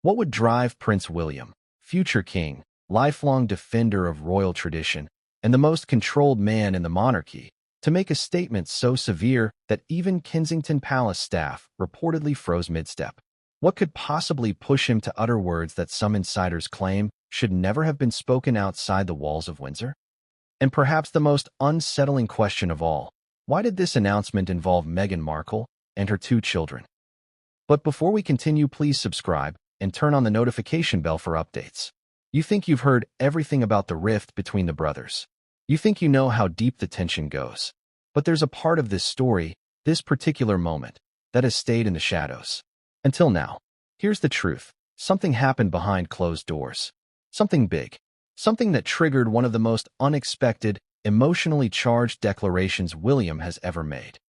What would drive Prince William, future king, lifelong defender of royal tradition, and the most controlled man in the monarchy, to make a statement so severe that even Kensington Palace staff reportedly froze mid-step? What could possibly push him to utter words that some insiders claim should never have been spoken outside the walls of Windsor? And perhaps the most unsettling question of all, why did this announcement involve Meghan Markle and her two children? But before we continue, please subscribe and turn on the notification bell for updates. You think you've heard everything about the rift between the brothers. You think you know how deep the tension goes. But there's a part of this story, this particular moment, that has stayed in the shadows. Until now. Here's the truth. Something happened behind closed doors. Something big. Something that triggered one of the most unexpected, emotionally charged declarations William has ever made.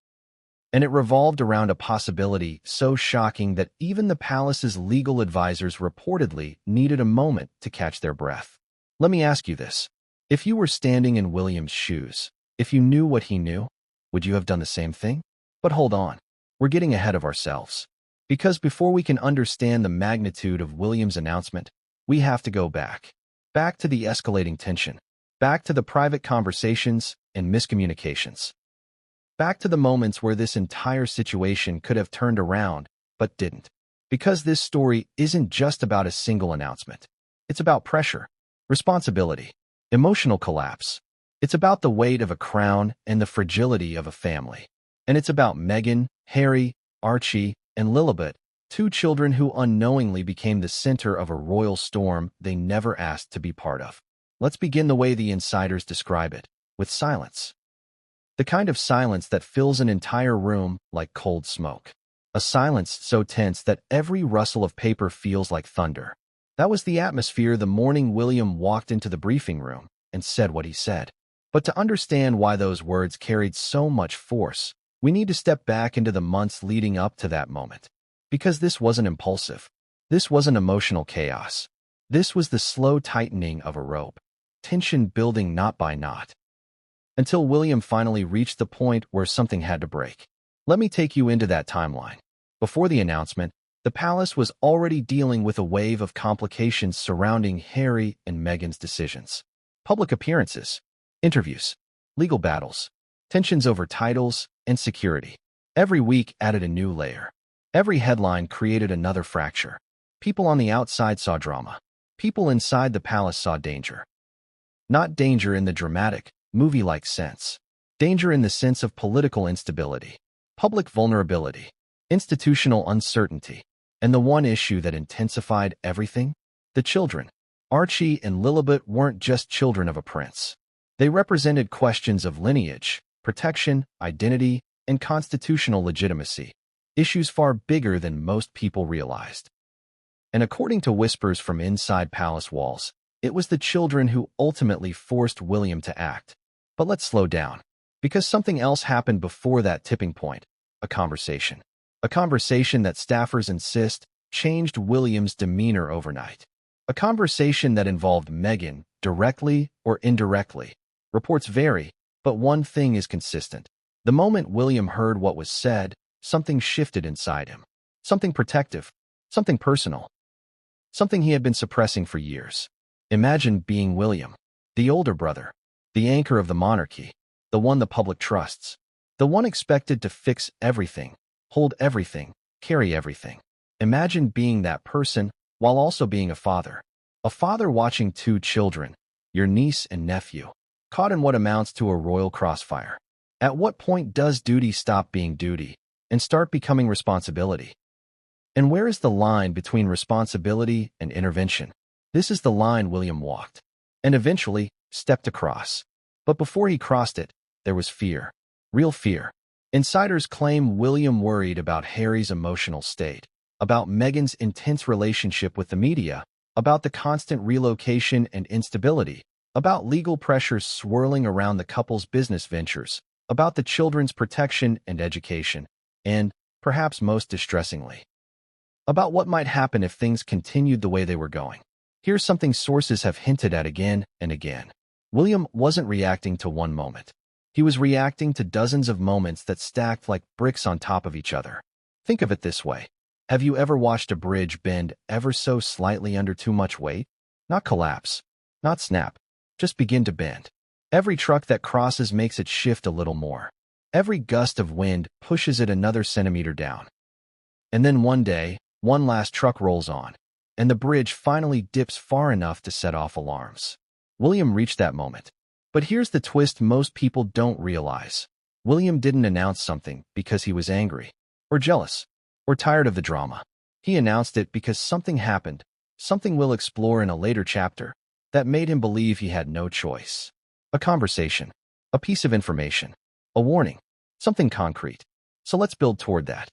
And it revolved around a possibility so shocking that even the palace's legal advisors reportedly needed a moment to catch their breath. Let me ask you this. If you were standing in William's shoes, if you knew what he knew, would you have done the same thing? But hold on. We're getting ahead of ourselves. Because before we can understand the magnitude of William's announcement, we have to go back. Back to the escalating tension. Back to the private conversations and miscommunications. Back to the moments where this entire situation could have turned around, but didn't. Because this story isn't just about a single announcement. It's about pressure, responsibility, emotional collapse. It's about the weight of a crown and the fragility of a family. And it's about Meghan, Harry, Archie, and Lilibet, two children who unknowingly became the center of a royal storm they never asked to be part of. Let's begin the way the insiders describe it, with silence. The kind of silence that fills an entire room like cold smoke. A silence so tense that every rustle of paper feels like thunder. That was the atmosphere the morning William walked into the briefing room and said what he said. But to understand why those words carried so much force, we need to step back into the months leading up to that moment. Because this wasn't impulsive. This wasn't emotional chaos. This was the slow tightening of a rope. Tension building knot by knot. Until William finally reached the point where something had to break. Let me take you into that timeline. Before the announcement, the palace was already dealing with a wave of complications surrounding Harry and Meghan's decisions. Public appearances, interviews, legal battles, tensions over titles, and security. Every week added a new layer. Every headline created another fracture. People on the outside saw drama. People inside the palace saw danger. Not danger in the dramatic, movie-like sense. Danger in the sense of political instability, public vulnerability, institutional uncertainty, and the one issue that intensified everything? The children. Archie and Lilibet weren't just children of a prince. They represented questions of lineage, protection, identity, and constitutional legitimacy, issues far bigger than most people realized. And according to whispers from inside palace walls, it was the children who ultimately forced William to act. But let's slow down, because something else happened before that tipping point, a conversation. A conversation that staffers insist changed William's demeanor overnight. A conversation that involved Meghan, directly or indirectly. Reports vary, but one thing is consistent. The moment William heard what was said, something shifted inside him. Something protective, something personal. Something he had been suppressing for years. Imagine being William, the older brother, the anchor of the monarchy, the one the public trusts, the one expected to fix everything, hold everything, carry everything. Imagine being that person while also being a father watching two children, your niece and nephew, caught in what amounts to a royal crossfire. At what point does duty stop being duty and start becoming responsibility? And where is the line between responsibility and intervention? This is the line William walked, and eventually stepped across. But before he crossed it, there was fear. Real fear. Insiders claim William worried about Harry's emotional state, about Meghan's intense relationship with the media, about the constant relocation and instability, about legal pressures swirling around the couple's business ventures, about the children's protection and education, and, perhaps most distressingly, about what might happen if things continued the way they were going. Here's something sources have hinted at again and again. William wasn't reacting to one moment. He was reacting to dozens of moments that stacked like bricks on top of each other. Think of it this way. Have you ever watched a bridge bend ever so slightly under too much weight? Not collapse, not snap, just begin to bend. Every truck that crosses makes it shift a little more. Every gust of wind pushes it another centimeter down. And then one day, one last truck rolls on, and the bridge finally dips far enough to set off alarms. William reached that moment. But here's the twist most people don't realize. William didn't announce something because he was angry, or jealous, or tired of the drama. He announced it because something happened, something we'll explore in a later chapter, that made him believe he had no choice. A conversation, a piece of information, a warning, something concrete. So let's build toward that.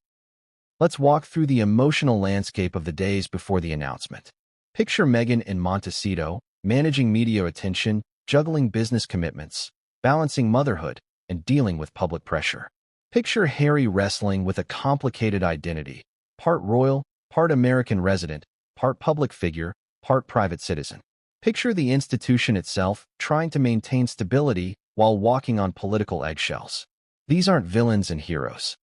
Let's walk through the emotional landscape of the days before the announcement. Picture Meghan in Montecito, managing media attention, juggling business commitments, balancing motherhood, and dealing with public pressure. Picture Harry wrestling with a complicated identity, part royal, part American resident, part public figure, part private citizen. Picture the institution itself trying to maintain stability while walking on political eggshells. These aren't villains and heroes.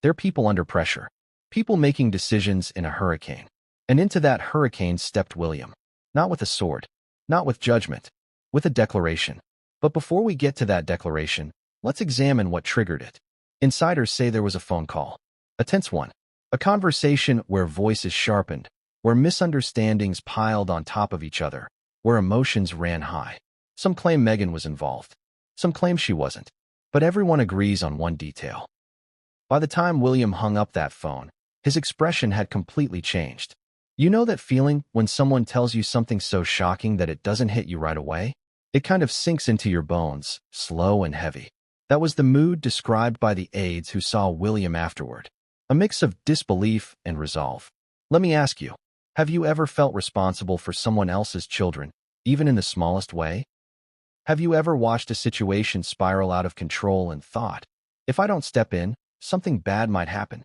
They're people under pressure, people making decisions in a hurricane. And into that hurricane stepped William. Not with a sword, not with judgment, with a declaration. But before we get to that declaration, let's examine what triggered it. Insiders say there was a phone call. A tense one. A conversation where voices sharpened, where misunderstandings piled on top of each other, where emotions ran high. Some claim Meghan was involved. Some claim she wasn't. But everyone agrees on one detail. By the time William hung up that phone, his expression had completely changed. You know that feeling when someone tells you something so shocking that it doesn't hit you right away? It kind of sinks into your bones, slow and heavy. That was the mood described by the aides who saw William afterward. A mix of disbelief and resolve. Let me ask you, have you ever felt responsible for someone else's children, even in the smallest way? Have you ever watched a situation spiral out of control and thought, if I don't step in, something bad might happen?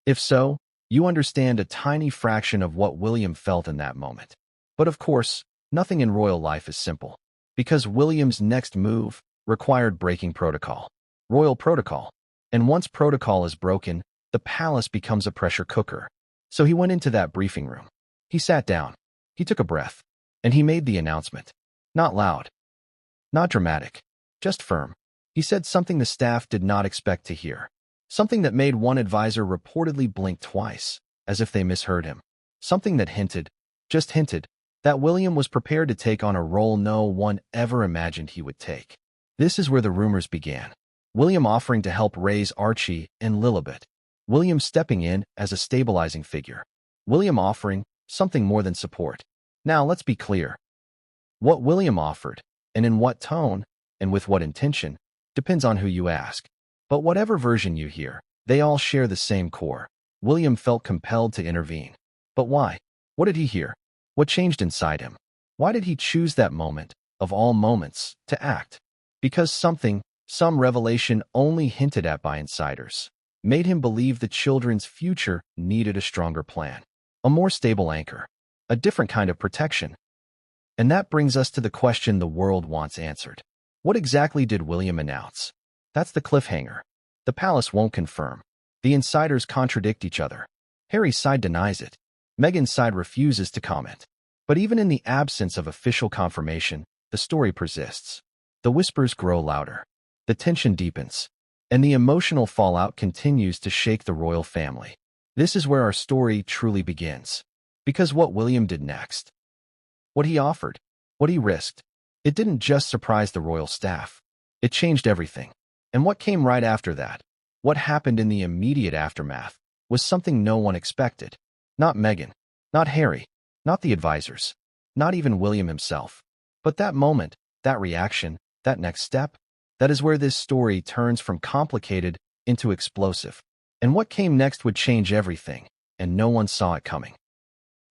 If so, you understand a tiny fraction of what William felt in that moment. But of course, nothing in royal life is simple. Because William's next move required breaking protocol. Royal protocol. And once protocol is broken, the palace becomes a pressure cooker. So he went into that briefing room. He sat down. He took a breath. And he made the announcement. Not loud. Not dramatic. Just firm. He said something the staff did not expect to hear. Something that made one advisor reportedly blink twice, as if they misheard him. Something that hinted, just hinted, that William was prepared to take on a role no one ever imagined he would take. This is where the rumors began. William offering to help raise Archie and Lilibet. William stepping in as a stabilizing figure. William offering something more than support. Now let's be clear. What William offered, and in what tone, and with what intention, depends on who you ask. But whatever version you hear, they all share the same core. William felt compelled to intervene. But why? What did he hear? What changed inside him? Why did he choose that moment, of all moments, to act? Because something, some revelation only hinted at by insiders, made him believe the children's future needed a stronger plan, a more stable anchor, a different kind of protection. And that brings us to the question the world wants answered. What exactly did William announce? That's the cliffhanger. The palace won't confirm. The insiders contradict each other. Harry's side denies it. Meghan's side refuses to comment. But even in the absence of official confirmation, the story persists. The whispers grow louder. The tension deepens. And the emotional fallout continues to shake the royal family. This is where our story truly begins. Because what William did next, what he offered, what he risked, it didn't just surprise the royal staff. It changed everything. And what came right after that, what happened in the immediate aftermath, was something no one expected. Not Meghan, not Harry, not the advisors, not even William himself. But that moment, that reaction, that next step, that is where this story turns from complicated into explosive. And what came next would change everything, and no one saw it coming.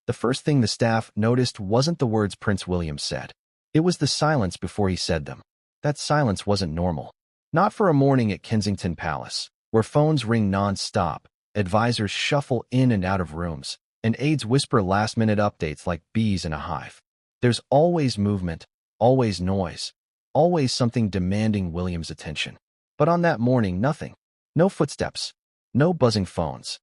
The first thing the staff noticed wasn't the words Prince William said. It was the silence before he said them. That silence wasn't normal. Not for a morning at Kensington Palace, where phones ring non-stop, advisors shuffle in and out of rooms, and aides whisper last-minute updates like bees in a hive. There's always movement, always noise, always something demanding William's attention. But on that morning, nothing. No footsteps. No buzzing phones.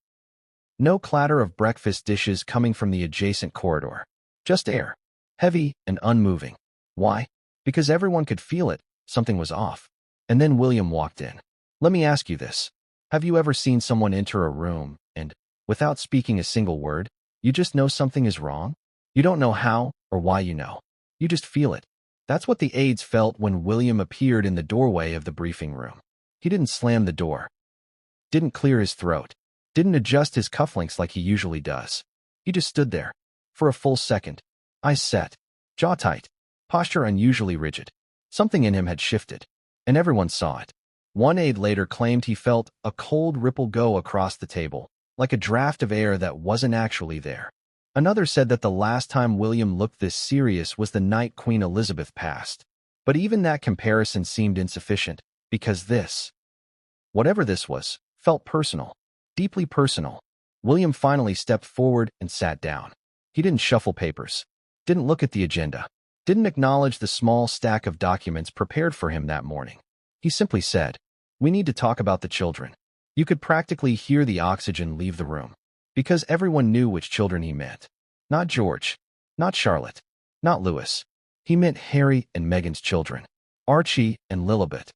No clatter of breakfast dishes coming from the adjacent corridor. Just air. Heavy and unmoving. Why? Because everyone could feel it. Something was off. And then William walked in. Let me ask you this. Have you ever seen someone enter a room and, without speaking a single word, you just know something is wrong? You don't know how or why you know. You just feel it. That's what the aides felt when William appeared in the doorway of the briefing room. He didn't slam the door. Didn't clear his throat. Didn't adjust his cufflinks like he usually does. He just stood there. For a full second. Eyes set. Jaw tight. Posture unusually rigid. Something in him had shifted. And everyone saw it. One aide later claimed he felt a cold ripple go across the table, like a draft of air that wasn't actually there. Another said that the last time William looked this serious was the night Queen Elizabeth passed. But even that comparison seemed insufficient, because this, whatever this was, felt personal. Deeply personal. William finally stepped forward and sat down. He didn't shuffle papers. Didn't look at the agenda. Didn't acknowledge the small stack of documents prepared for him that morning. He simply said, "We need to talk about the children." You could practically hear the oxygen leave the room, because everyone knew which children he meant. Not George, not Charlotte, not Louis. He meant Harry and Meghan's children, Archie and Lilibet.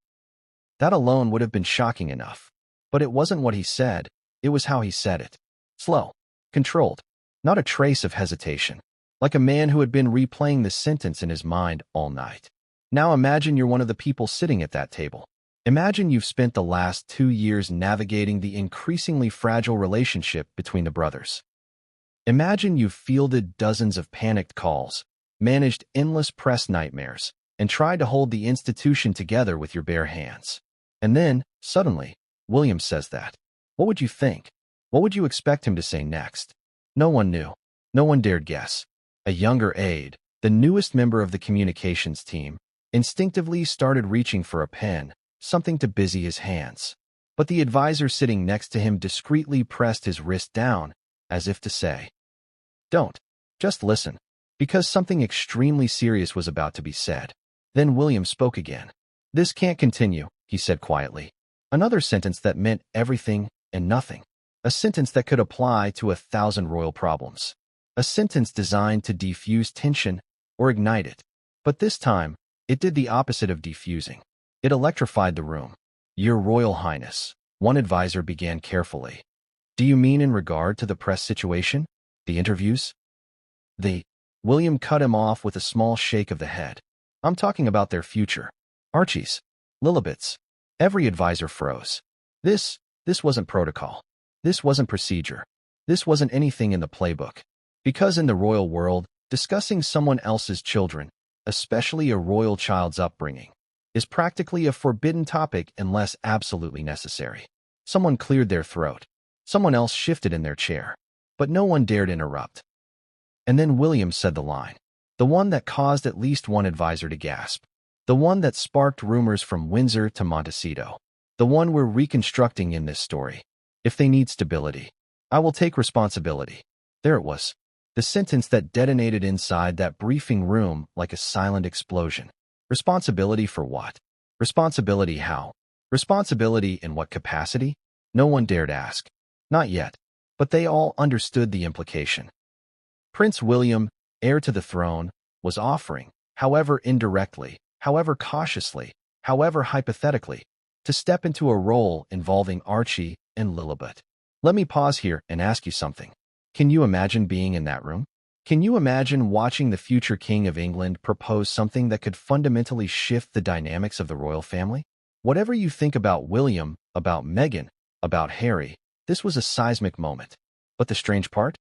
That alone would have been shocking enough. But it wasn't what he said, it was how he said it. Slow, controlled, not a trace of hesitation, like a man who had been replaying the sentence in his mind all night. Now imagine you're one of the people sitting at that table. Imagine you've spent the last 2 years navigating the increasingly fragile relationship between the brothers. Imagine you've fielded dozens of panicked calls, managed endless press nightmares, and tried to hold the institution together with your bare hands. And then, suddenly, William says that. What would you think? What would you expect him to say next? No one knew. No one dared guess. A younger aide, the newest member of the communications team, instinctively started reaching for a pen, something to busy his hands. But the advisor sitting next to him discreetly pressed his wrist down, as if to say, "Don't. Just listen," because something extremely serious was about to be said. Then William spoke again. "This can't continue," he said quietly. Another sentence that meant everything and nothing. A sentence that could apply to 1,000 royal problems. A sentence designed to defuse tension or ignite it. But this time, it did the opposite of defusing. It electrified the room. "Your Royal Highness," one advisor began carefully. "Do you mean in regard to the press situation? The interviews?" William cut him off with a small shake of the head. "I'm talking about their future. Archie's. Lilibet's." Every advisor froze. This wasn't protocol. This wasn't procedure. This wasn't anything in the playbook. Because in the royal world, discussing someone else's children, especially a royal child's upbringing, is practically a forbidden topic unless absolutely necessary. Someone cleared their throat. Someone else shifted in their chair. But no one dared interrupt. And then William said the line. The one that caused at least one advisor to gasp. The one that sparked rumors from Windsor to Montecito. The one we're reconstructing in this story. "If they need stability, I will take responsibility." There it was. The sentence that detonated inside that briefing room like a silent explosion. Responsibility for what? Responsibility how? Responsibility in what capacity? No one dared ask. Not yet. But they all understood the implication. Prince William, heir to the throne, was offering, however indirectly, however cautiously, however hypothetically, to step into a role involving Archie and Lilibet. Let me pause here and ask you something. Can you imagine being in that room? Can you imagine watching the future King of England propose something that could fundamentally shift the dynamics of the royal family? Whatever you think about William, about Meghan, about Harry, this was a seismic moment. But the strange part?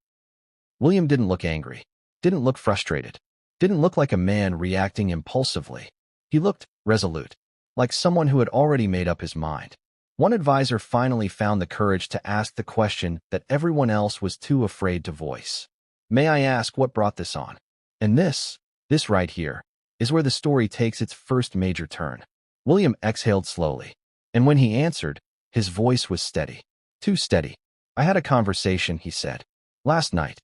William didn't look angry, didn't look frustrated, didn't look like a man reacting impulsively. He looked resolute, like someone who had already made up his mind. One advisor finally found the courage to ask the question that everyone else was too afraid to voice. "May I ask what brought this on?" And this right here, is where the story takes its first major turn. William exhaled slowly, and when he answered, his voice was steady. Too steady. "I had a conversation," he said, "last night."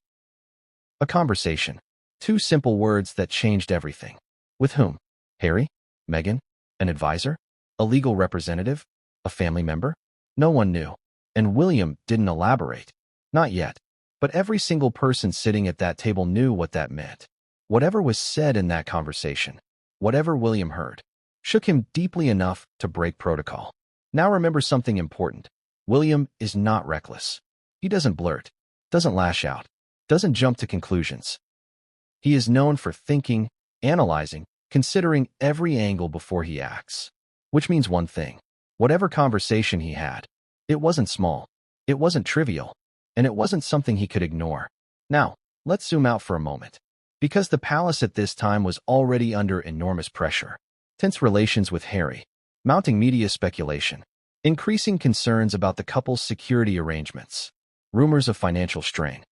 A conversation. 2 simple words that changed everything. With whom? Harry? Meghan? An advisor? A legal representative? A family member? No one knew. And William didn't elaborate. Not yet. But every single person sitting at that table knew what that meant. Whatever was said in that conversation, whatever William heard, shook him deeply enough to break protocol. Now remember something important. William is not reckless. He doesn't blurt, doesn't lash out, doesn't jump to conclusions. He is known for thinking, analyzing, considering every angle before he acts. Which means one thing. Whatever conversation he had, it wasn't small, it wasn't trivial, and it wasn't something he could ignore. Now, let's zoom out for a moment. Because the palace at this time was already under enormous pressure. Tense relations with Harry, mounting media speculation, increasing concerns about the couple's security arrangements, rumors of financial strain,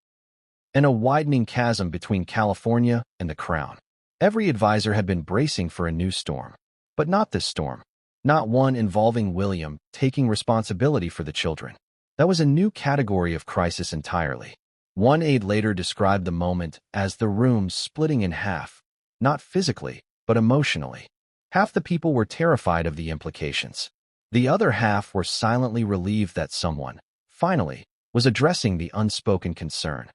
and a widening chasm between California and the Crown. Every advisor had been bracing for a new storm. But not this storm. Not one involving William taking responsibility for the children. That was a new category of crisis entirely. One aide later described the moment as the room splitting in half, not physically, but emotionally. Half the people were terrified of the implications. The other half were silently relieved that someone, finally, was addressing the unspoken concern.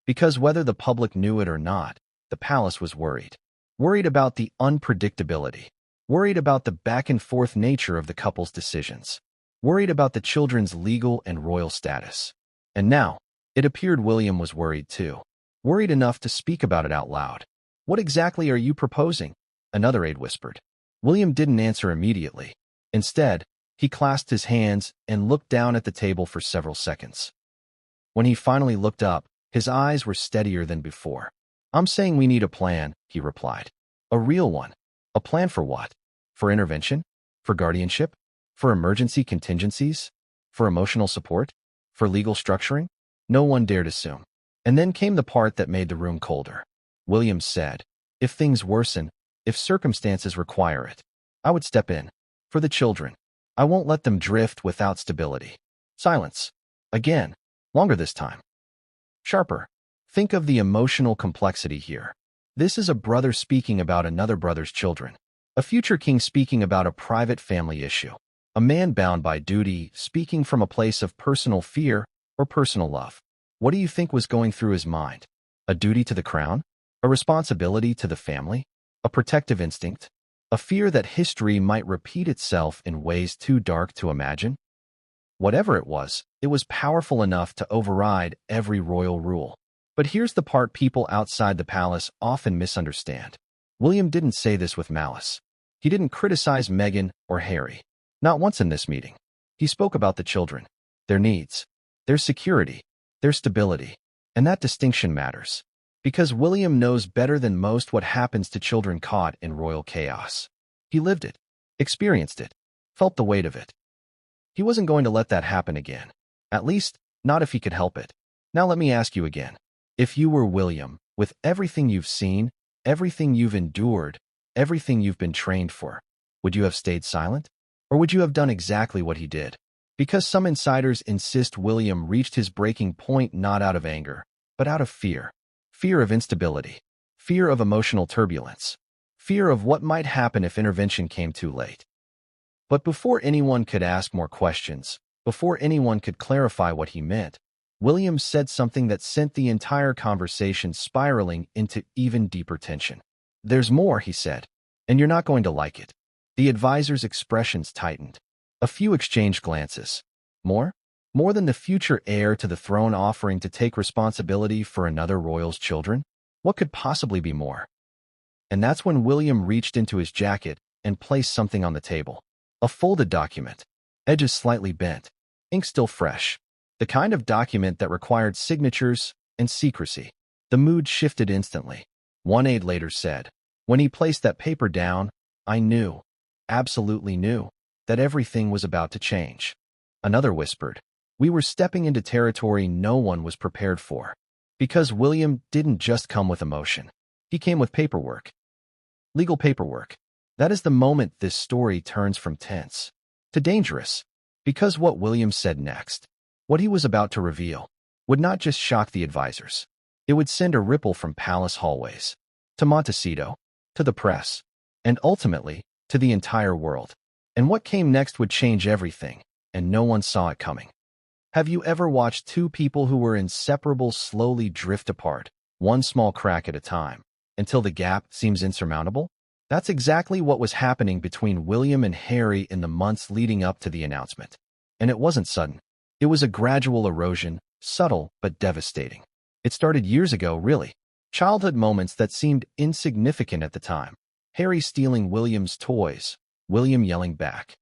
Because whether the public knew it or not, the palace was worried. Worried about the unpredictability. Worried about the back-and-forth nature of the couple's decisions. Worried about the children's legal and royal status. And now, it appeared William was worried too. Worried enough to speak about it out loud. "What exactly are you proposing?" another aide whispered. William didn't answer immediately. Instead, he clasped his hands and looked down at the table for several seconds. When he finally looked up, his eyes were steadier than before. "I'm saying we need a plan," he replied. "A real one." A plan for what? For intervention? For guardianship? For emergency contingencies? For emotional support? For legal structuring? No one dared assume. And then came the part that made the room colder. William said, "If things worsen, if circumstances require it, I would step in. For the children. I won't let them drift without stability." Silence. Again. Longer this time. Sharper. Think of the emotional complexity here. This is a brother speaking about another brother's children. A future king speaking about a private family issue. A man bound by duty, speaking from a place of personal fear or personal love. What do you think was going through his mind? A duty to the crown? A responsibility to the family? A protective instinct? A fear that history might repeat itself in ways too dark to imagine? Whatever it was powerful enough to override every royal rule. But here's the part people outside the palace often misunderstand. William didn't say this with malice. He didn't criticize Meghan or Harry. Not once in this meeting. He spoke about the children, their needs, their security, their stability. And that distinction matters. Because William knows better than most what happens to children caught in royal chaos. He lived it, experienced it, felt the weight of it. He wasn't going to let that happen again. At least, not if he could help it. Now let me ask you again. If you were William, with everything you've seen, everything you've endured, everything you've been trained for, would you have stayed silent? Or would you have done exactly what he did? Because some insiders insist William reached his breaking point not out of anger, but out of fear. Fear of instability. Fear of emotional turbulence. Fear of what might happen if intervention came too late. But before anyone could ask more questions, before anyone could clarify what he meant, William said something that sent the entire conversation spiraling into even deeper tension. "There's more," he said, "and you're not going to like it." The advisor's expressions tightened. A few exchanged glances. More? More than the future heir to the throne offering to take responsibility for another royal's children? What could possibly be more? And that's when William reached into his jacket and placed something on the table. A folded document. Edges slightly bent. Ink still fresh. The kind of document that required signatures and secrecy. The mood shifted instantly. One aide later said, "When he placed that paper down, I knew, absolutely knew, that everything was about to change." Another whispered, "We were stepping into territory no one was prepared for." Because William didn't just come with emotion. He came with paperwork. Legal paperwork. That is the moment this story turns from tense to dangerous. Because what William said next, what he was about to reveal, would not just shock the advisors. It would send a ripple from palace hallways, to Montecito, to the press, and ultimately, to the entire world. And what came next would change everything, and no one saw it coming. Have you ever watched two people who were inseparable slowly drift apart, one small crack at a time, until the gap seems insurmountable? That's exactly what was happening between William and Harry in the months leading up to the announcement. And it wasn't sudden. It was a gradual erosion, subtle but devastating. It started years ago, really. Childhood moments that seemed insignificant at the time. Harry stealing William's toys, William yelling back.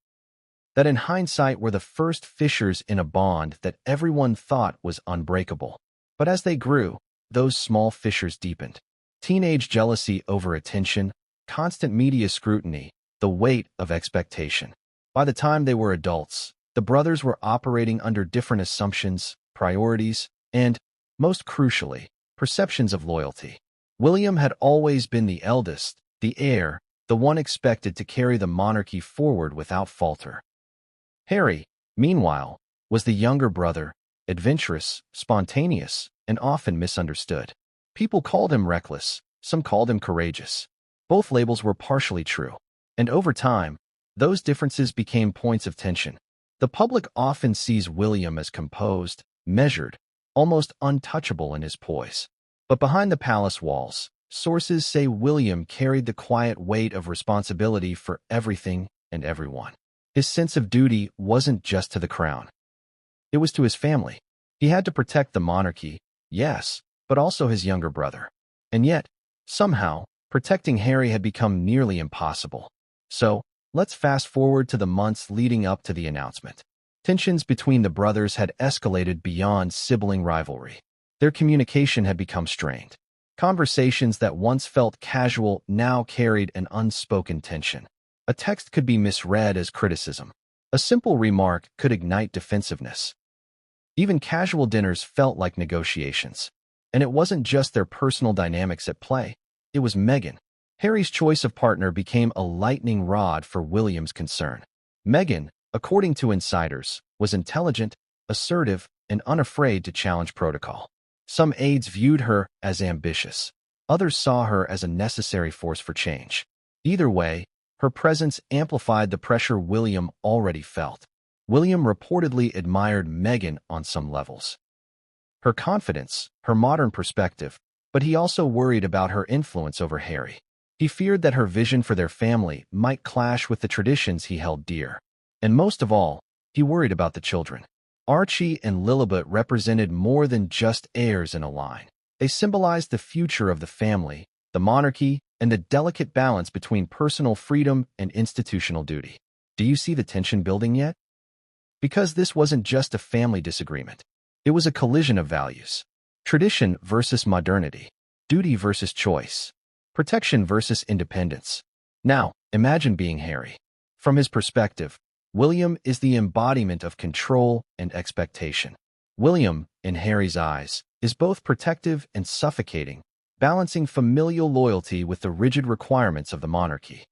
That in hindsight were the first fissures in a bond that everyone thought was unbreakable. But as they grew, those small fissures deepened. Teenage jealousy over attention, constant media scrutiny, the weight of expectation. By the time they were adults, the brothers were operating under different assumptions, priorities, and, most crucially, perceptions of loyalty. William had always been the eldest, the heir, the one expected to carry the monarchy forward without falter. Harry, meanwhile, was the younger brother, adventurous, spontaneous, and often misunderstood. People called him reckless, some called him courageous. Both labels were partially true, and over time, those differences became points of tension. The public often sees William as composed, measured, almost untouchable in his poise. But behind the palace walls, sources say William carried the quiet weight of responsibility for everything and everyone. His sense of duty wasn't just to the crown. It was to his family. He had to protect the monarchy, yes, but also his younger brother. And yet, somehow, protecting Harry had become nearly impossible. So, let's fast forward to the months leading up to the announcement. Tensions between the brothers had escalated beyond sibling rivalry. Their communication had become strained. Conversations that once felt casual now carried an unspoken tension. A text could be misread as criticism. A simple remark could ignite defensiveness. Even casual dinners felt like negotiations. And it wasn't just their personal dynamics at play. It was Meghan. Harry's choice of partner became a lightning rod for William's concern. Meghan, according to insiders, was intelligent, assertive, and unafraid to challenge protocol. Some aides viewed her as ambitious. Others saw her as a necessary force for change. Either way, her presence amplified the pressure William already felt. William reportedly admired Meghan on some levels. Her confidence, her modern perspective, but he also worried about her influence over Harry. He feared that her vision for their family might clash with the traditions he held dear. And most of all, he worried about the children. Archie and Lilibet represented more than just heirs in a line. They symbolized the future of the family, the monarchy, and the delicate balance between personal freedom and institutional duty. Do you see the tension building yet? Because this wasn't just a family disagreement. It was a collision of values. Tradition versus modernity. Duty versus choice. Protection versus independence. Now, imagine being Harry. From his perspective, William is the embodiment of control and expectation. William, in Harry's eyes, is both protective and suffocating, balancing familial loyalty with the rigid requirements of the monarchy.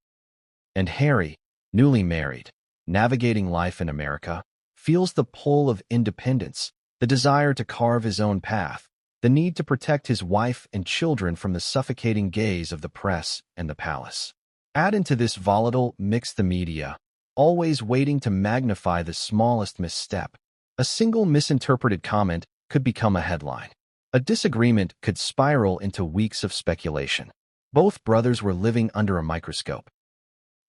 And Harry, newly married, navigating life in America, feels the pull of independence, the desire to carve his own path, the need to protect his wife and children from the suffocating gaze of the press and the palace. Add into this volatile mix the media, always waiting to magnify the smallest misstep. A single misinterpreted comment could become a headline. A disagreement could spiral into weeks of speculation. Both brothers were living under a microscope.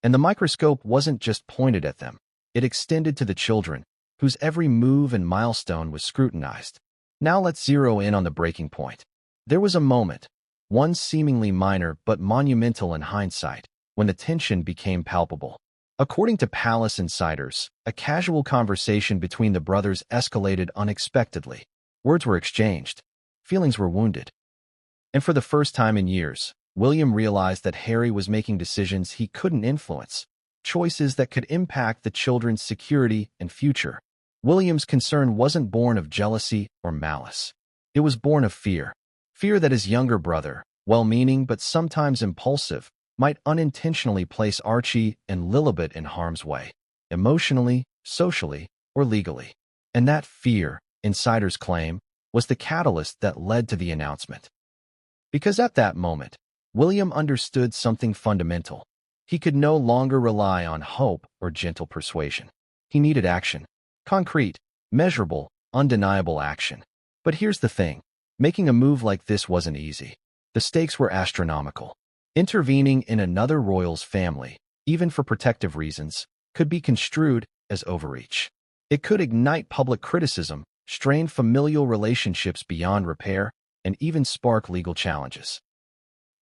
And the microscope wasn't just pointed at them. It extended to the children, whose every move and milestone was scrutinized. Now let's zero in on the breaking point. There was a moment, one seemingly minor but monumental in hindsight, when the tension became palpable. According to palace insiders, a casual conversation between the brothers escalated unexpectedly. Words were exchanged. Feelings were wounded. And for the first time in years, William realized that Harry was making decisions he couldn't influence, choices that could impact the children's security and future. William's concern wasn't born of jealousy or malice. It was born of fear. Fear that his younger brother, well-meaning but sometimes impulsive, might unintentionally place Archie and Lilibet in harm's way, emotionally, socially, or legally. And that fear, insiders claim, was the catalyst that led to the announcement. Because at that moment, William understood something fundamental. He could no longer rely on hope or gentle persuasion. He needed action. Concrete, measurable, undeniable action. But here's the thing. Making a move like this wasn't easy. The stakes were astronomical. Intervening in another royal's family, even for protective reasons, could be construed as overreach. It could ignite public criticism, strain familial relationships beyond repair, and even spark legal challenges.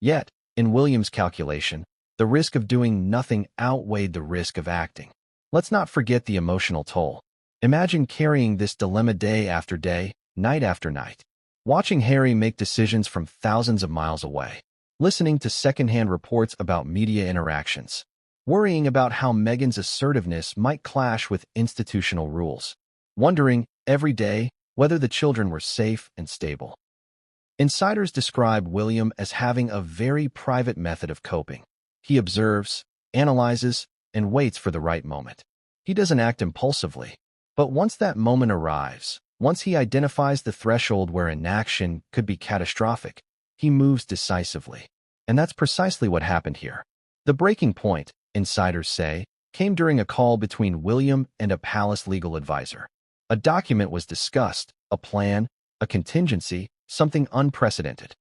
Yet, in William's calculation, the risk of doing nothing outweighed the risk of acting. Let's not forget the emotional toll. Imagine carrying this dilemma day after day, night after night. Watching Harry make decisions from thousands of miles away. Listening to secondhand reports about media interactions. Worrying about how Meghan's assertiveness might clash with institutional rules. Wondering, every day, whether the children were safe and stable. Insiders describe William as having a very private method of coping. He observes, analyzes, and waits for the right moment. He doesn't act impulsively. But once that moment arrives, once he identifies the threshold where inaction could be catastrophic, he moves decisively. And that's precisely what happened here. The breaking point, insiders say, came during a call between William and a palace legal advisor. A document was discussed, a plan, a contingency, something unprecedented.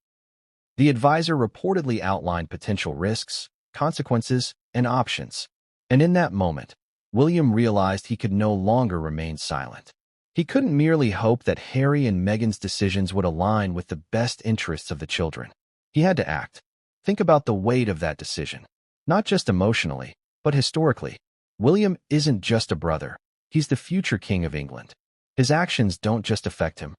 The advisor reportedly outlined potential risks, consequences, and options. And in that moment, William realized he could no longer remain silent. He couldn't merely hope that Harry and Meghan's decisions would align with the best interests of the children. He had to act. Think about the weight of that decision. Not just emotionally, but historically. William isn't just a brother. He's the future king of England. His actions don't just affect him.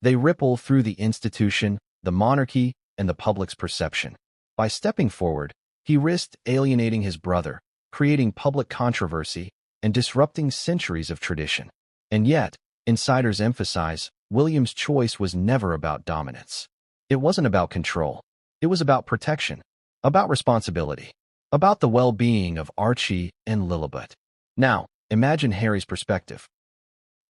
They ripple through the institution, the monarchy, and the public's perception. By stepping forward, he risked alienating his brother, creating public controversy, and disrupting centuries of tradition. And yet, insiders emphasize, William's choice was never about dominance. It wasn't about control. It was about protection, about responsibility, about the well-being of Archie and Lilibet. Now, imagine Harry's perspective.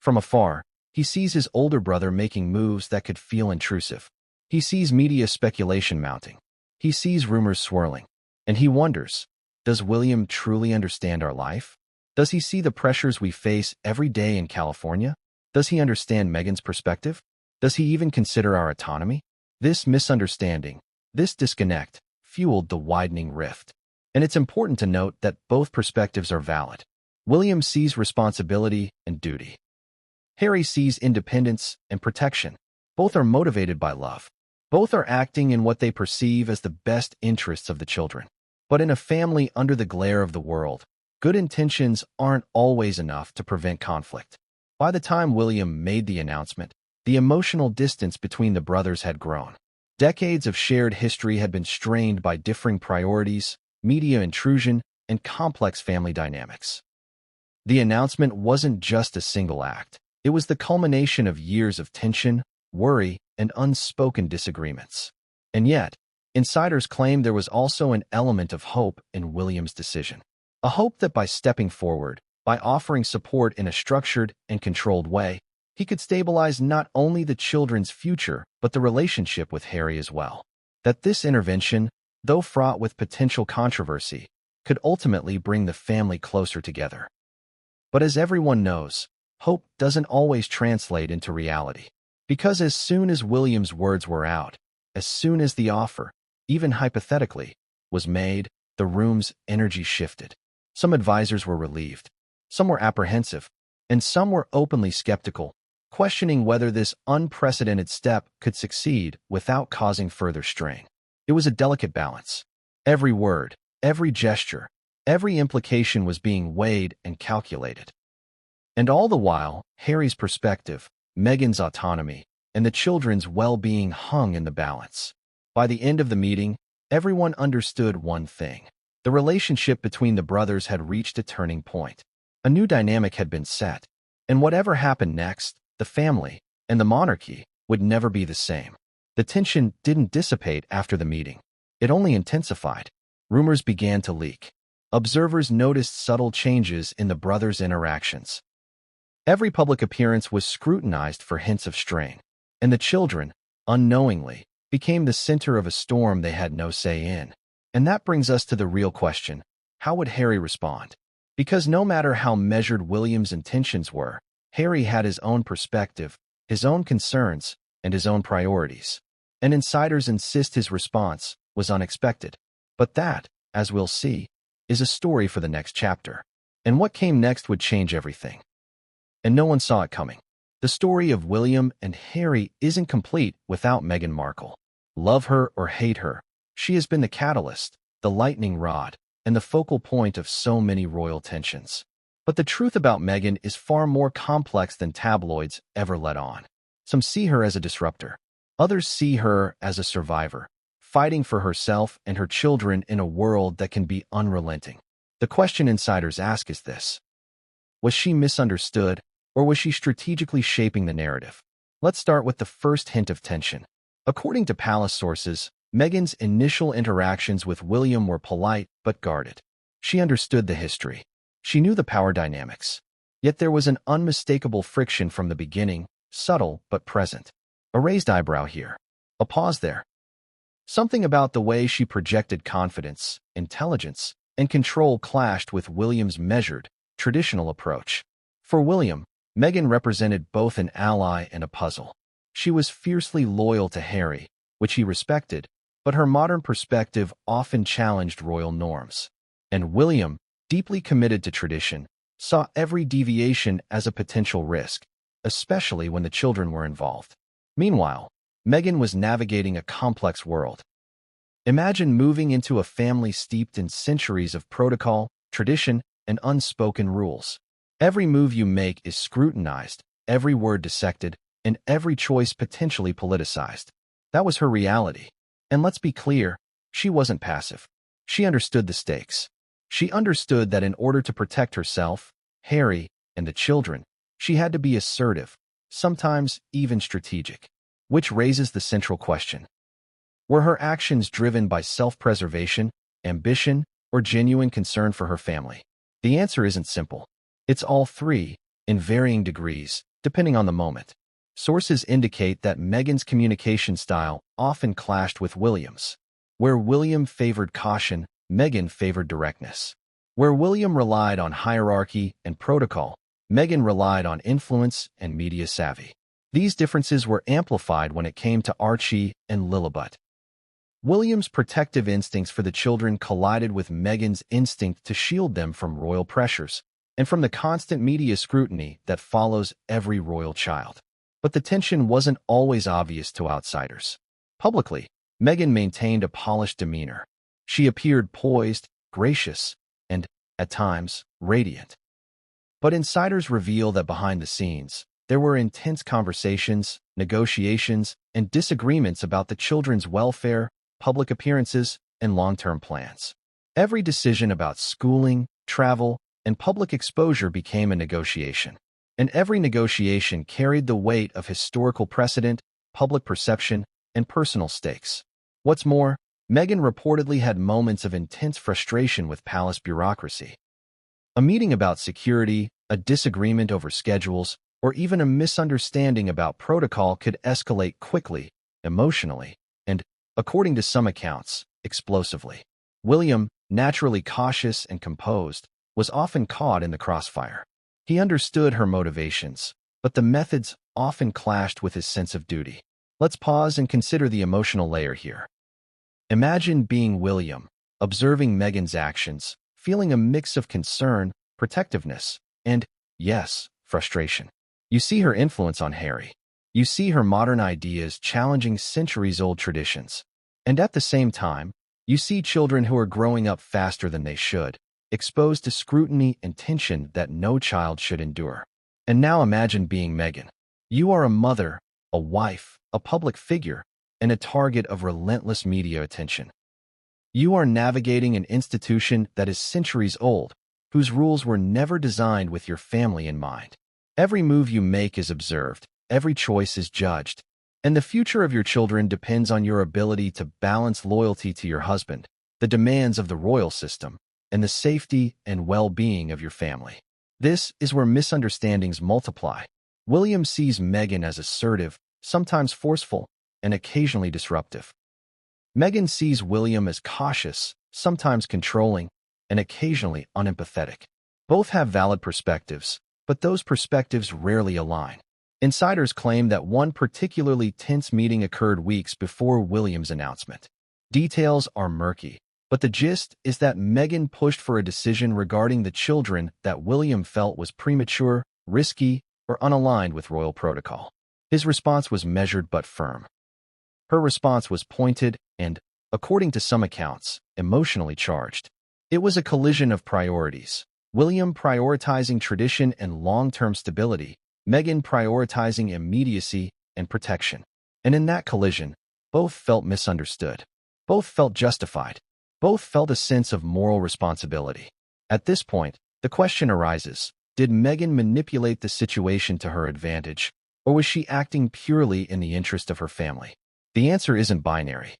From afar, he sees his older brother making moves that could feel intrusive. He sees media speculation mounting. He sees rumors swirling. And he wonders, does William truly understand our life? Does he see the pressures we face every day in California? Does he understand Meghan's perspective? Does he even consider our autonomy? This misunderstanding, this disconnect, fueled the widening rift. And it's important to note that both perspectives are valid. William sees responsibility and duty. Harry sees independence and protection. Both are motivated by love. Both are acting in what they perceive as the best interests of the children. But in a family under the glare of the world, good intentions aren't always enough to prevent conflict. By the time William made the announcement, the emotional distance between the brothers had grown. Decades of shared history had been strained by differing priorities, media intrusion, and complex family dynamics. The announcement wasn't just a single act. It was the culmination of years of tension, worry, and unspoken disagreements. And yet, insiders claim there was also an element of hope in William's decision. A hope that by stepping forward, by offering support in a structured and controlled way, he could stabilize not only the children's future, but the relationship with Harry as well. That this intervention, though fraught with potential controversy, could ultimately bring the family closer together. But as everyone knows, hope doesn't always translate into reality. Because as soon as William's words were out, as soon as the offer, even hypothetically, was made, the room's energy shifted. Some advisors were relieved, some were apprehensive, and some were openly skeptical, questioning whether this unprecedented step could succeed without causing further strain. It was a delicate balance. Every word, every gesture, every implication was being weighed and calculated. And all the while, Harry's perspective, Meghan's autonomy, and the children's well-being hung in the balance. By the end of the meeting, everyone understood one thing. The relationship between the brothers had reached a turning point. A new dynamic had been set, and whatever happened next, the family and the monarchy would never be the same. The tension didn't dissipate after the meeting. It only intensified. Rumors began to leak. Observers noticed subtle changes in the brothers' interactions. Every public appearance was scrutinized for hints of strain, and the children, unknowingly, became the center of a storm they had no say in. And that brings us to the real question: how would Harry respond? Because no matter how measured William's intentions were, Harry had his own perspective, his own concerns, and his own priorities. And insiders insist his response was unexpected. But that, as we'll see, is a story for the next chapter. And what came next would change everything. And no one saw it coming. The story of William and Harry isn't complete without Meghan Markle. Love her or hate her, she has been the catalyst, the lightning rod, and the focal point of so many royal tensions. But the truth about Meghan is far more complex than tabloids ever let on. Some see her as a disruptor. Others see her as a survivor, fighting for herself and her children in a world that can be unrelenting. The question insiders ask is this: was she misunderstood, or was she strategically shaping the narrative? Let's start with the first hint of tension. According to palace sources, Meghan's initial interactions with William were polite but guarded. She understood the history. She knew the power dynamics. Yet there was an unmistakable friction from the beginning, subtle but present. A raised eyebrow here. A pause there. Something about the way she projected confidence, intelligence, and control clashed with William's measured, traditional approach. For William, Meghan represented both an ally and a puzzle. She was fiercely loyal to Harry, which he respected, but her modern perspective often challenged royal norms. And William, deeply committed to tradition, saw every deviation as a potential risk, especially when the children were involved. Meanwhile, Meghan was navigating a complex world. Imagine moving into a family steeped in centuries of protocol, tradition, and unspoken rules. Every move you make is scrutinized, every word dissected, and every choice potentially politicized. That was her reality. And let's be clear, she wasn't passive. She understood the stakes. She understood that in order to protect herself, Harry, and the children, she had to be assertive, sometimes even strategic. Which raises the central question: were her actions driven by self-preservation, ambition, or genuine concern for her family? The answer isn't simple. It's all three, in varying degrees, depending on the moment. Sources indicate that Meghan's communication style often clashed with William's. Where William favored caution, Meghan favored directness. Where William relied on hierarchy and protocol, Meghan relied on influence and media savvy. These differences were amplified when it came to Archie and Lilibut. William's protective instincts for the children collided with Meghan's instinct to shield them from royal pressures and from the constant media scrutiny that follows every royal child. But the tension wasn't always obvious to outsiders. Publicly, Meghan maintained a polished demeanor. She appeared poised, gracious, and, at times, radiant. But insiders reveal that behind the scenes, there were intense conversations, negotiations, and disagreements about the children's welfare, public appearances, and long-term plans. Every decision about schooling, travel, and public exposure became a negotiation. And every negotiation carried the weight of historical precedent, public perception, and personal stakes. What's more, Meghan reportedly had moments of intense frustration with palace bureaucracy. A meeting about security, a disagreement over schedules, or even a misunderstanding about protocol could escalate quickly, emotionally, and, according to some accounts, explosively. William, naturally cautious and composed, was often caught in the crossfire. He understood her motivations, but the methods often clashed with his sense of duty. Let's pause and consider the emotional layer here. Imagine being William, observing Meghan's actions, feeling a mix of concern, protectiveness, and, yes, frustration. You see her influence on Harry. You see her modern ideas challenging centuries-old traditions. And at the same time, you see children who are growing up faster than they should, exposed to scrutiny and tension that no child should endure. And now imagine being Meghan. You are a mother, a wife, a public figure, and a target of relentless media attention. You are navigating an institution that is centuries old, whose rules were never designed with your family in mind. Every move you make is observed, every choice is judged, and the future of your children depends on your ability to balance loyalty to your husband, the demands of the royal system, and the safety and well-being of your family. This is where misunderstandings multiply. William sees Meghan as assertive, sometimes forceful, and occasionally disruptive. Meghan sees William as cautious, sometimes controlling, and occasionally unempathetic. Both have valid perspectives, but those perspectives rarely align. Insiders claim that one particularly tense meeting occurred weeks before William's announcement. Details are murky, but the gist is that Meghan pushed for a decision regarding the children that William felt was premature, risky, or unaligned with royal protocol. His response was measured but firm. Her response was pointed and, according to some accounts, emotionally charged. It was a collision of priorities. William prioritizing tradition and long-term stability, Meghan prioritizing immediacy and protection. And in that collision, both felt misunderstood. Both felt justified. Both felt a sense of moral responsibility. At this point, the question arises, did Meghan manipulate the situation to her advantage, or was she acting purely in the interest of her family? The answer isn't binary.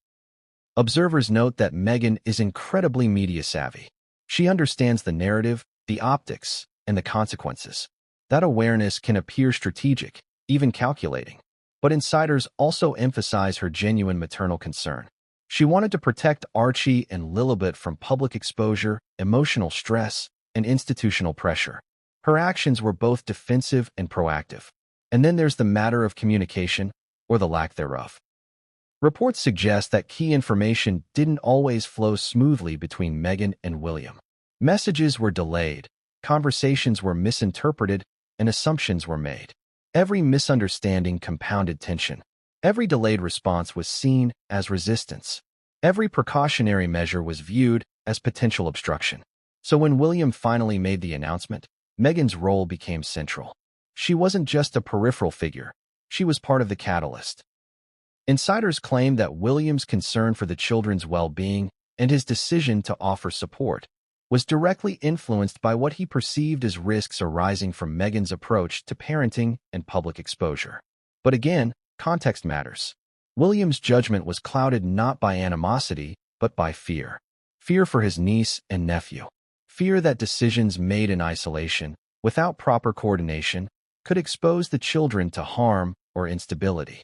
Observers note that Meghan is incredibly media-savvy. She understands the narrative, the optics, and the consequences. That awareness can appear strategic, even calculating. But insiders also emphasize her genuine maternal concern. She wanted to protect Archie and Lilibet from public exposure, emotional stress, and institutional pressure. Her actions were both defensive and proactive. And then there's the matter of communication, or the lack thereof. Reports suggest that key information didn't always flow smoothly between Meghan and William. Messages were delayed, conversations were misinterpreted, and assumptions were made. Every misunderstanding compounded tension. Every delayed response was seen as resistance. Every precautionary measure was viewed as potential obstruction. So when William finally made the announcement, Meghan's role became central. She wasn't just a peripheral figure. She was part of the catalyst. Insiders claim that William's concern for the children's well-being and his decision to offer support was directly influenced by what he perceived as risks arising from Meghan's approach to parenting and public exposure. But again, context matters. William's judgment was clouded not by animosity, but by fear. Fear for his niece and nephew. Fear that decisions made in isolation, without proper coordination, could expose the children to harm or instability.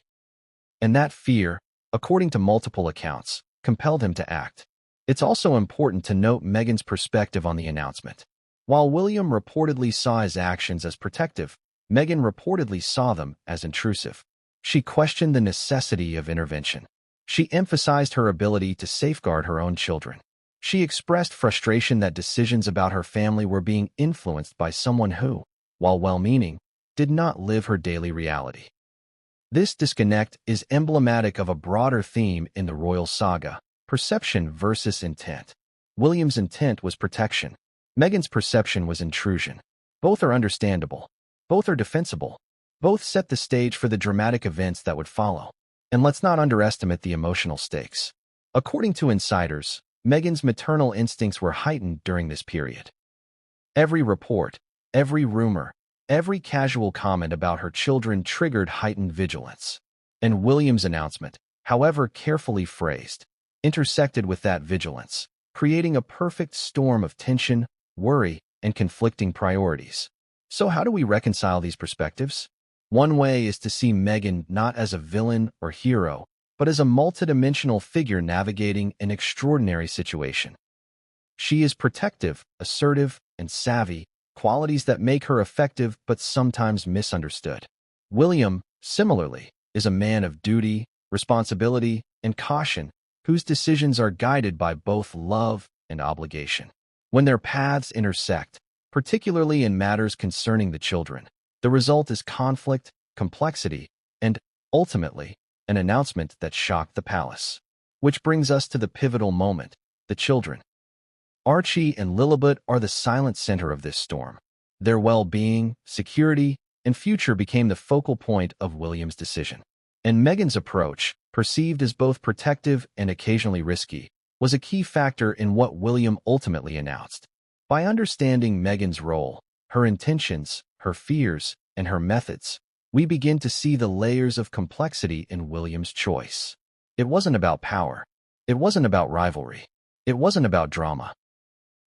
And that fear, according to multiple accounts, compelled him to act. It's also important to note Meghan's perspective on the announcement. While William reportedly saw his actions as protective, Meghan reportedly saw them as intrusive. She questioned the necessity of intervention. She emphasized her ability to safeguard her own children. She expressed frustration that decisions about her family were being influenced by someone who, while well-meaning, did not live her daily reality. This disconnect is emblematic of a broader theme in the royal saga: perception versus intent. William's intent was protection. Meghan's perception was intrusion. Both are understandable. Both are defensible. Both set the stage for the dramatic events that would follow. And let's not underestimate the emotional stakes. According to insiders, Meghan's maternal instincts were heightened during this period. Every report, every rumor, every casual comment about her children triggered heightened vigilance. And William's announcement, however carefully phrased, intersected with that vigilance, creating a perfect storm of tension, worry, and conflicting priorities. So how do we reconcile these perspectives? One way is to see Meghan not as a villain or hero, but as a multidimensional figure navigating an extraordinary situation. She is protective, assertive, and savvy, qualities that make her effective but sometimes misunderstood. William, similarly, is a man of duty, responsibility, and caution, whose decisions are guided by both love and obligation. When their paths intersect, particularly in matters concerning the children, the result is conflict, complexity, and, ultimately, an announcement that shocked the palace. Which brings us to the pivotal moment: the children. Archie and Lilibet are the silent center of this storm. Their well-being, security, and future became the focal point of William's decision. And Meghan's approach, perceived as both protective and occasionally risky, was a key factor in what William ultimately announced. By understanding Meghan's role, her intentions, her fears, and her methods, we begin to see the layers of complexity in William's choice. It wasn't about power. It wasn't about rivalry. It wasn't about drama.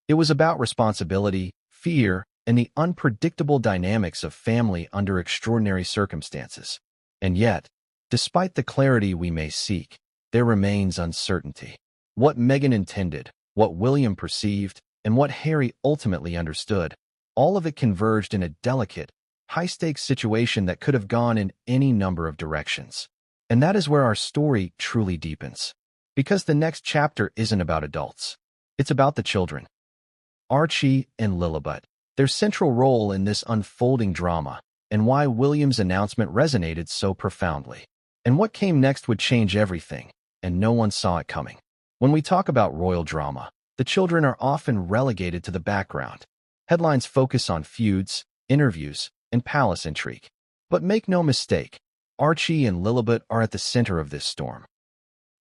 It was about responsibility, fear, and the unpredictable dynamics of family under extraordinary circumstances. And yet, despite the clarity we may seek, there remains uncertainty. What Meghan intended, what William perceived, and what Harry ultimately understood, All of it converged in a delicate, high-stakes situation that could have gone in any number of directions. And that is where our story truly deepens. Because the next chapter isn't about adults. It's about the children. Archie and Lilibet, their central role in this unfolding drama, and why William's announcement resonated so profoundly. And what came next would change everything, and no one saw it coming. When we talk about royal drama, the children are often relegated to the background. Headlines focus on feuds, interviews, and palace intrigue. But make no mistake, Archie and Lilibet are at the center of this storm.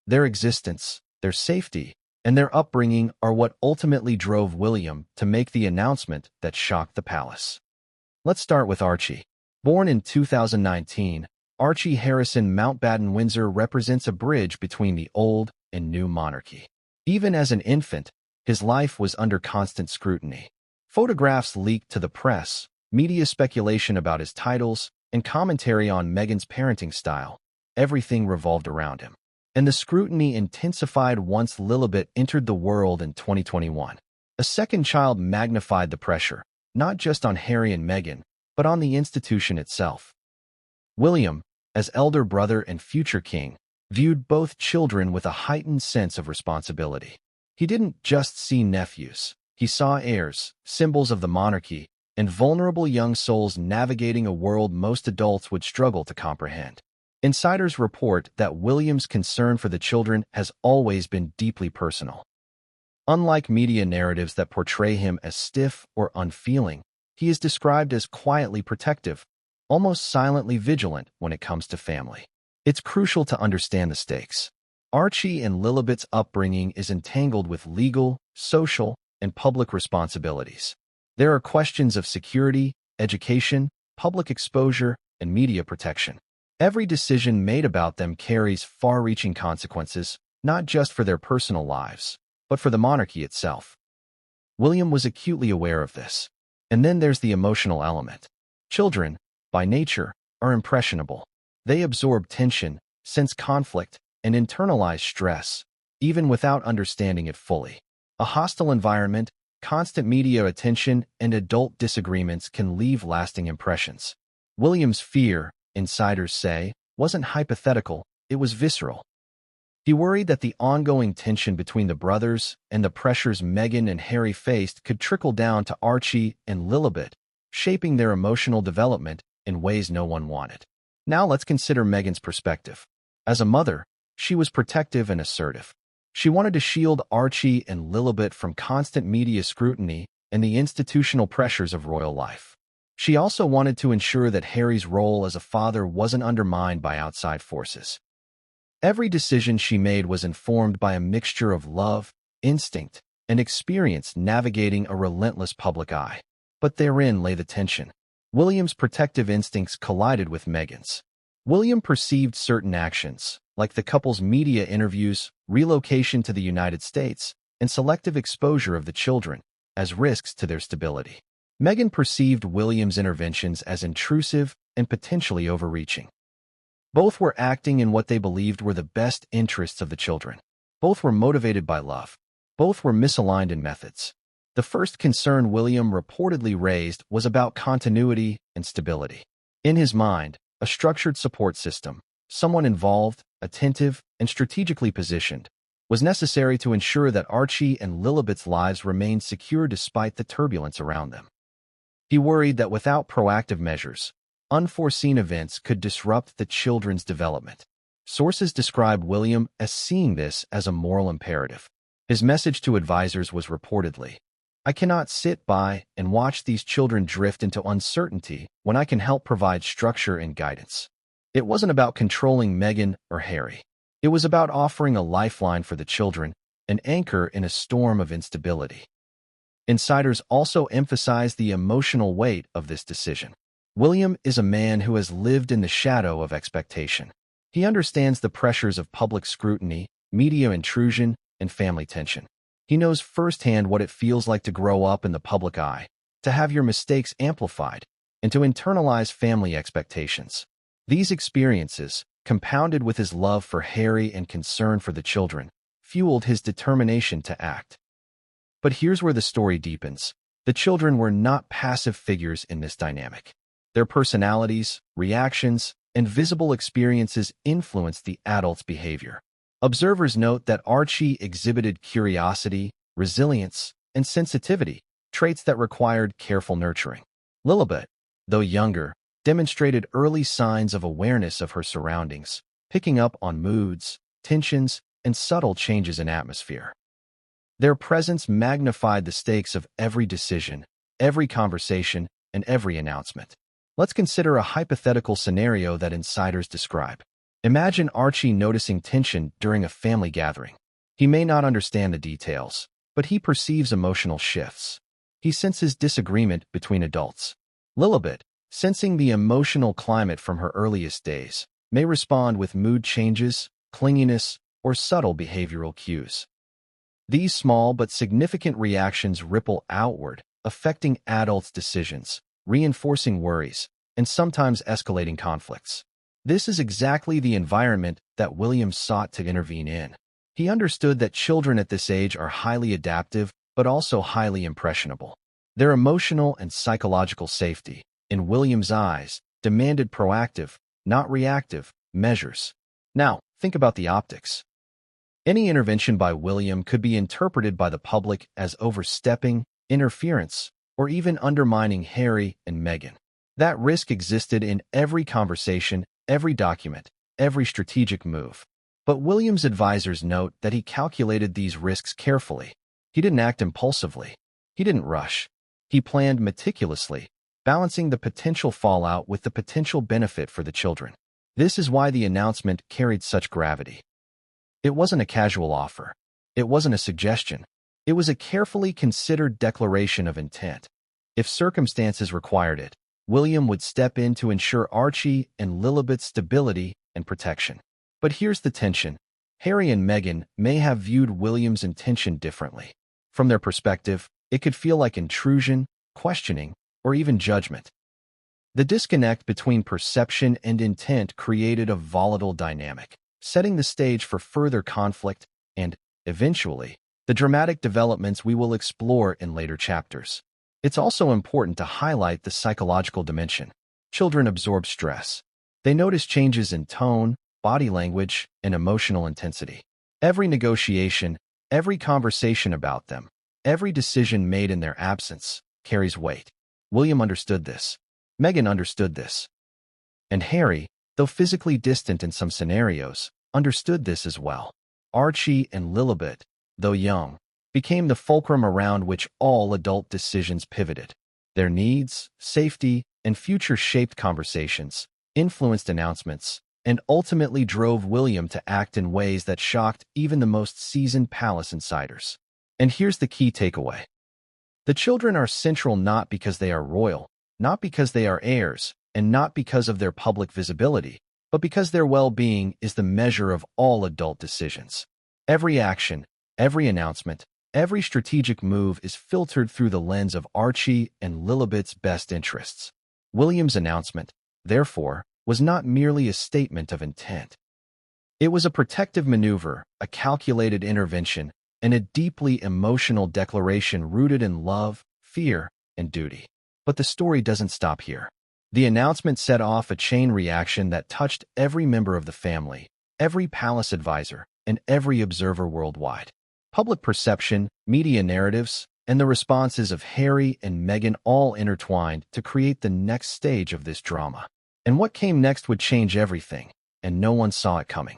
Their existence, their safety, and their upbringing are what ultimately drove William to make the announcement that shocked the palace. Let's start with Archie. Born in 2019, Archie Harrison Mountbatten Windsor represents a bridge between the old and new monarchy. Even as an infant, his life was under constant scrutiny. Photographs leaked to the press, media speculation about his titles, and commentary on Meghan's parenting style. Everything revolved around him. And the scrutiny intensified once Lilibet entered the world in 2021. A second child magnified the pressure, not just on Harry and Meghan, but on the institution itself. William, as elder brother and future king, viewed both children with a heightened sense of responsibility. He didn't just see nephews. He saw heirs, symbols of the monarchy, and vulnerable young souls navigating a world most adults would struggle to comprehend. Insiders report that William's concern for the children has always been deeply personal. Unlike media narratives that portray him as stiff or unfeeling, he is described as quietly protective, almost silently vigilant when it comes to family. It's crucial to understand the stakes. Archie and Lilibet's upbringing is entangled with legal, social, and public responsibilities. There are questions of security, education, public exposure, and media protection. Every decision made about them carries far-reaching consequences, not just for their personal lives, but for the monarchy itself. William was acutely aware of this. And then there's the emotional element. Children, by nature, are impressionable. They absorb tension, sense conflict, and internalize stress, even without understanding it fully. A hostile environment, constant media attention, and adult disagreements can leave lasting impressions. William's fear, insiders say, wasn't hypothetical, it was visceral. He worried that the ongoing tension between the brothers and the pressures Meghan and Harry faced could trickle down to Archie and Lilibet, shaping their emotional development in ways no one wanted. Now let's consider Meghan's perspective. As a mother, she was protective and assertive. She wanted to shield Archie and Lilibet from constant media scrutiny and the institutional pressures of royal life. She also wanted to ensure that Harry's role as a father wasn't undermined by outside forces. Every decision she made was informed by a mixture of love, instinct, and experience navigating a relentless public eye. But therein lay the tension. William's protective instincts collided with Meghan's. William perceived certain actions, like the couple's media interviews, relocation to the United States, and selective exposure of the children, as risks to their stability. Meghan perceived William's interventions as intrusive and potentially overreaching. Both were acting in what they believed were the best interests of the children. Both were motivated by love. Both were misaligned in methods. The first concern William reportedly raised was about continuity and stability. In his mind, a structured support system, someone involved, attentive, and strategically positioned, was necessary to ensure that Archie and Lilibet's lives remained secure despite the turbulence around them. He worried that without proactive measures, unforeseen events could disrupt the children's development. Sources describe William as seeing this as a moral imperative. His message to advisors was reportedly, "I cannot sit by and watch these children drift into uncertainty when I can help provide structure and guidance." It wasn't about controlling Meghan or Harry. It was about offering a lifeline for the children, an anchor in a storm of instability. Insiders also emphasized the emotional weight of this decision. William is a man who has lived in the shadow of expectation. He understands the pressures of public scrutiny, media intrusion, and family tension. He knows firsthand what it feels like to grow up in the public eye, to have your mistakes amplified, and to internalize family expectations. These experiences, compounded with his love for Harry and concern for the children, fueled his determination to act. But here's where the story deepens. The children were not passive figures in this dynamic. Their personalities, reactions, and visible experiences influenced the adults' behavior. Observers note that Archie exhibited curiosity, resilience, and sensitivity, traits that required careful nurturing. Lilibet, though younger, demonstrated early signs of awareness of her surroundings, picking up on moods, tensions, and subtle changes in atmosphere. Their presence magnified the stakes of every decision, every conversation, and every announcement. Let's consider a hypothetical scenario that insiders describe. Imagine Archie noticing tension during a family gathering. He may not understand the details, but he perceives emotional shifts. He senses disagreement between adults. Lilibet, sensing the emotional climate from her earliest days, may respond with mood changes, clinginess, or subtle behavioral cues. These small but significant reactions ripple outward, affecting adults' decisions, reinforcing worries, and sometimes escalating conflicts. This is exactly the environment that William sought to intervene in. He understood that children at this age are highly adaptive, but also highly impressionable. Their emotional and psychological safety, in William's eyes, demanded proactive, not reactive, measures. Now, think about the optics. Any intervention by William could be interpreted by the public as overstepping, interference, or even undermining Harry and Meghan. That risk existed in every conversation, every document, every strategic move. But William's advisors note that he calculated these risks carefully. He didn't act impulsively. He didn't rush. He planned meticulously, balancing the potential fallout with the potential benefit for the children. This is why the announcement carried such gravity. It wasn't a casual offer. It wasn't a suggestion. It was a carefully considered declaration of intent. If circumstances required it, William would step in to ensure Archie and Lilibet's stability and protection. But here's the tension. Harry and Meghan may have viewed William's intention differently. From their perspective, it could feel like intrusion, questioning, or even judgment. The disconnect between perception and intent created a volatile dynamic, setting the stage for further conflict and, eventually, the dramatic developments we will explore in later chapters. It's also important to highlight the psychological dimension. Children absorb stress. They notice changes in tone, body language, and emotional intensity. Every negotiation, every conversation about them, every decision made in their absence carries weight. William understood this. Meghan understood this. And Harry, though physically distant in some scenarios, understood this as well. Archie and Lilibet, though young, became the fulcrum around which all adult decisions pivoted. Their needs, safety, and future-shaped conversations, influenced announcements, and ultimately drove William to act in ways that shocked even the most seasoned palace insiders. And here's the key takeaway. The children are central not because they are royal, not because they are heirs, and not because of their public visibility, but because their well-being is the measure of all adult decisions. Every action, every announcement, every strategic move is filtered through the lens of Archie and Lilibet's best interests. William's announcement, therefore, was not merely a statement of intent. It was a protective maneuver, a calculated intervention, and a deeply emotional declaration rooted in love, fear, and duty. But the story doesn't stop here. The announcement set off a chain reaction that touched every member of the family, every palace advisor, and every observer worldwide. Public perception, media narratives, and the responses of Harry and Meghan all intertwined to create the next stage of this drama. And what came next would change everything, and no one saw it coming.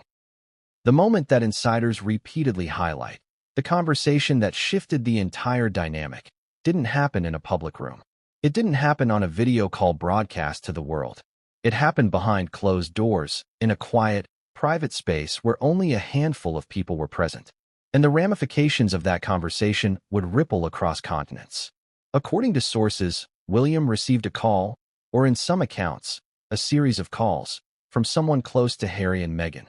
The moment that insiders repeatedly highlight, the conversation that shifted the entire dynamic, didn't happen in a public room. It didn't happen on a video call broadcast to the world. It happened behind closed doors, in a quiet, private space where only a handful of people were present. And the ramifications of that conversation would ripple across continents. According to sources, William received a call, or in some accounts, a series of calls, from someone close to Harry and Meghan.